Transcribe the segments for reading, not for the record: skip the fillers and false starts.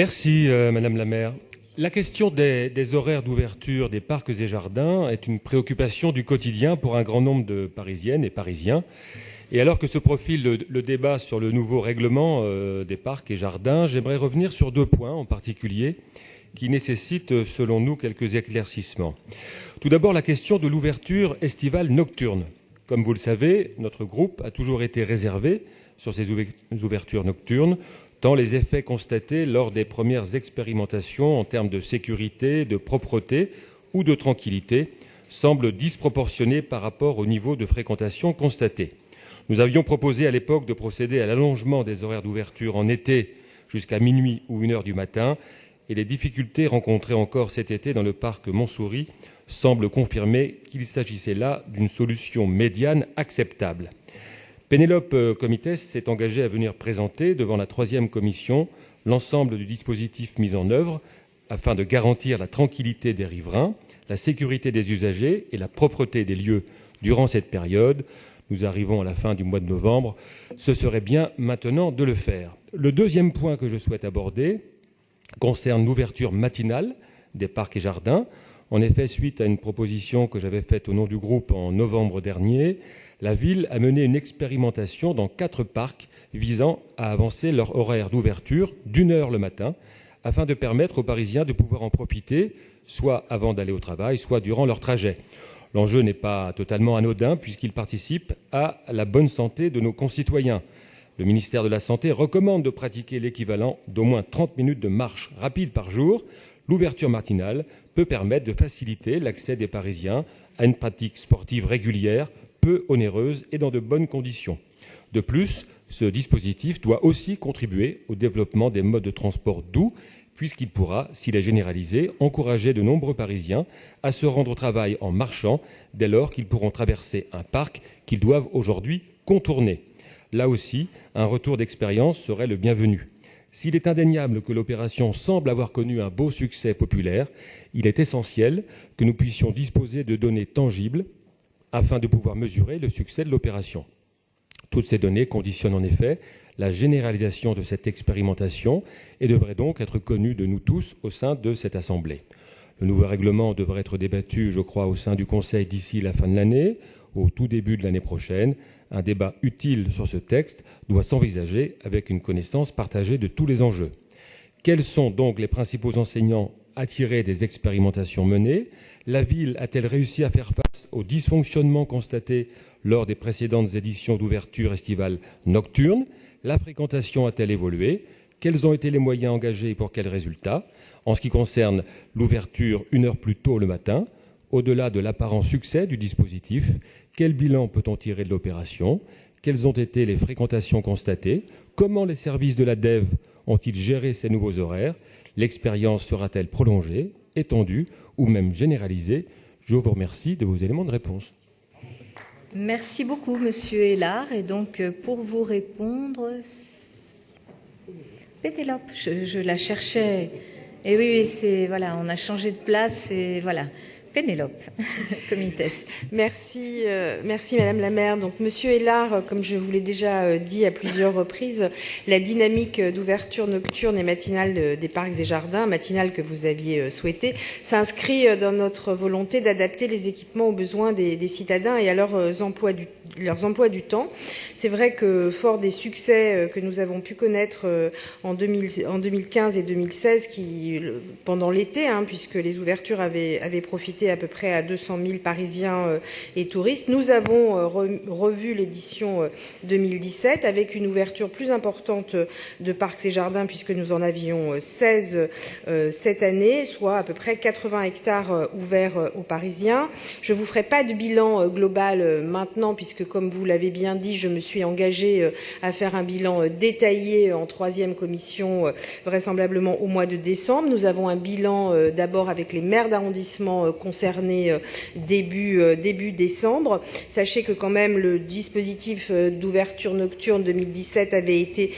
Merci, Madame la maire. La question des horaires d'ouverture des parcs et jardins est une préoccupation du quotidien pour un grand nombre de Parisiennes et Parisiens. Et alors que se profile le débat sur le nouveau règlement des parcs et jardins, j'aimerais revenir sur 2 points en particulier qui nécessitent, selon nous, quelques éclaircissements. Tout d'abord, la question de l'ouverture estivale nocturne. Comme vous le savez, notre groupe a toujours été réservé sur ces ouvertures nocturnes, tant les effets constatés lors des premières expérimentations en termes de sécurité, de propreté ou de tranquillité semblent disproportionnés par rapport au niveau de fréquentation constaté. Nous avions proposé à l'époque de procéder à l'allongement des horaires d'ouverture en été jusqu'à minuit ou 1 heure du matin, et les difficultés rencontrées encore cet été dans le parc Montsouris semblent confirmer qu'il s'agissait là d'une solution médiane acceptable. Pénélope Comites s'est engagée à venir présenter devant la 3e commission l'ensemble du dispositif mis en œuvre afin de garantir la tranquillité des riverains, la sécurité des usagers et la propreté des lieux durant cette période. Nous arrivons à la fin du mois de novembre. Ce serait bien maintenant de le faire. Le 2e point que je souhaite aborder concerne l'ouverture matinale des parcs et jardins. En effet, suite à une proposition que j'avais faite au nom du groupe en novembre dernier, la ville a mené une expérimentation dans 4 parcs visant à avancer leur horaire d'ouverture d'1 heure le matin, afin de permettre aux Parisiens de pouvoir en profiter, soit avant d'aller au travail, soit durant leur trajet. L'enjeu n'est pas totalement anodin puisqu'il participe à la bonne santé de nos concitoyens. Le ministère de la Santé recommande de pratiquer l'équivalent d'au moins 30 minutes de marche rapide par jour. L'ouverture matinale peut permettre de faciliter l'accès des Parisiens à une pratique sportive régulière, peu onéreuse et dans de bonnes conditions. De plus, ce dispositif doit aussi contribuer au développement des modes de transport doux, puisqu'il pourra, s'il est généralisé, encourager de nombreux Parisiens à se rendre au travail en marchant, dès lors qu'ils pourront traverser un parc qu'ils doivent aujourd'hui contourner. Là aussi, un retour d'expérience serait le bienvenu. S'il est indéniable que l'opération semble avoir connu un beau succès populaire, il est essentiel que nous puissions disposer de données tangibles afin de pouvoir mesurer le succès de l'opération. Toutes ces données conditionnent en effet la généralisation de cette expérimentation et devraient donc être connues de nous tous au sein de cette Assemblée. Le nouveau règlement devrait être débattu, je crois, au sein du Conseil d'ici la fin de l'année, au tout début de l'année prochaine. Un débat utile sur ce texte doit s'envisager avec une connaissance partagée de tous les enjeux. Quels sont donc les principaux enseignants à tirer des expérimentations menées? La ville a-t-elle réussi à faire face aux dysfonctionnements constatés lors des précédentes éditions d'ouverture estivale nocturne? La fréquentation a-t-elle évolué? Quels ont été les moyens engagés et pour quels résultats? En ce qui concerne l'ouverture 1 heure plus tôt le matin, au-delà de l'apparent succès du dispositif, quel bilan peut-on tirer de l'opération? Quelles ont été les fréquentations constatées? Comment les services de la DEV ont-ils géré ces nouveaux horaires? L'expérience sera-t-elle prolongée, étendue ou même généralisée? Je vous remercie de vos éléments de réponse. Merci beaucoup, Monsieur Hélard. Et donc, pour vous répondre, Pénélope, je la cherchais. Et oui, c'est voilà, on a changé de place et voilà. Pénélope, Comites. Merci, Madame la maire. Donc, Monsieur Hélard, comme je vous l'ai déjà dit à plusieurs reprises, la dynamique d'ouverture nocturne et matinale des parcs et jardins, matinale que vous aviez souhaitée, s'inscrit dans notre volonté d'adapter les équipements aux besoins des citadins et à leurs emplois du temps. C'est vrai que, fort des succès que nous avons pu connaître en 2015 et 2016, pendant l'été, puisque les ouvertures avaient profité à peu près à 200 000 Parisiens et touristes. Nous avons revu l'édition 2017 avec une ouverture plus importante de parcs et jardins puisque nous en avions 16 cette année, soit à peu près 80 hectares ouverts aux Parisiens. Je ne vous ferai pas de bilan global maintenant puisque, comme vous l'avez bien dit, je me suis engagée à faire un bilan détaillé en 3e commission, vraisemblablement au mois de décembre. Nous avons un bilan d'abord avec les maires d'arrondissement concernés début décembre. Sachez que quand même le dispositif d'ouverture nocturne 2017 avait été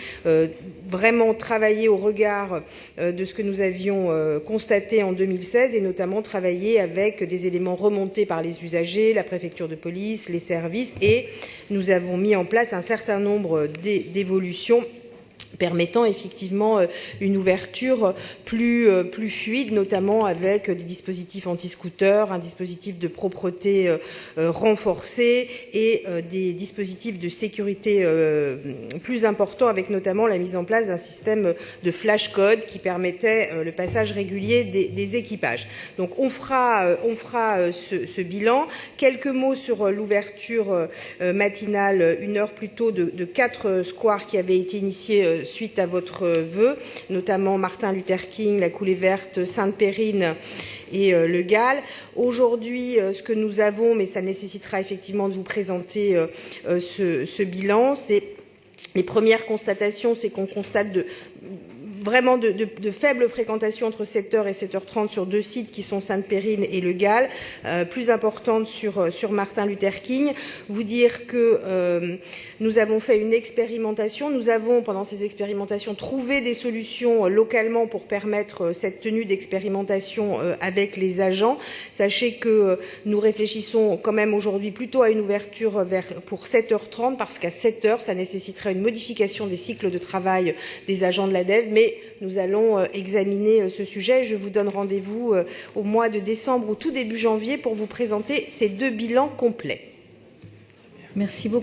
vraiment travaillé au regard de ce que nous avions constaté en 2016 et notamment travaillé avec des éléments remontés par les usagers, la préfecture de police, les services, et nous avons mis en place un certain nombre d'évolutions permettant effectivement une ouverture plus fluide, notamment avec des dispositifs anti-scooters, un dispositif de propreté renforcé et des dispositifs de sécurité plus importants, avec notamment la mise en place d'un système de flash code qui permettait le passage régulier des équipages. Donc on fera ce bilan. Quelques mots sur l'ouverture matinale 1 heure plus tôt de 4 squares qui avaient été initiés suite à votre vœu, notamment Martin Luther King, la Coulée Verte, Sainte-Périne et le Gall. Aujourd'hui, ce que nous avons, mais ça nécessitera effectivement de vous présenter ce bilan, c'est les premières constatations, c'est qu'on constate vraiment de faibles fréquentations entre 7h et 7h30 sur 2 sites qui sont Sainte-Périne et Le Gall, plus importantes sur Martin Luther King. Vous dire que nous avons fait une expérimentation. Nous avons, pendant ces expérimentations, trouvé des solutions localement pour permettre cette tenue d'expérimentation avec les agents. Sachez que nous réfléchissons quand même aujourd'hui plutôt à une ouverture pour 7h30, parce qu'à 7h, ça nécessiterait une modification des cycles de travail des agents de l'ADEVE, mais nous allons examiner ce sujet. Je vous donne rendez-vous au mois de décembre ou tout début janvier pour vous présenter ces 2 bilans complets. Merci beaucoup.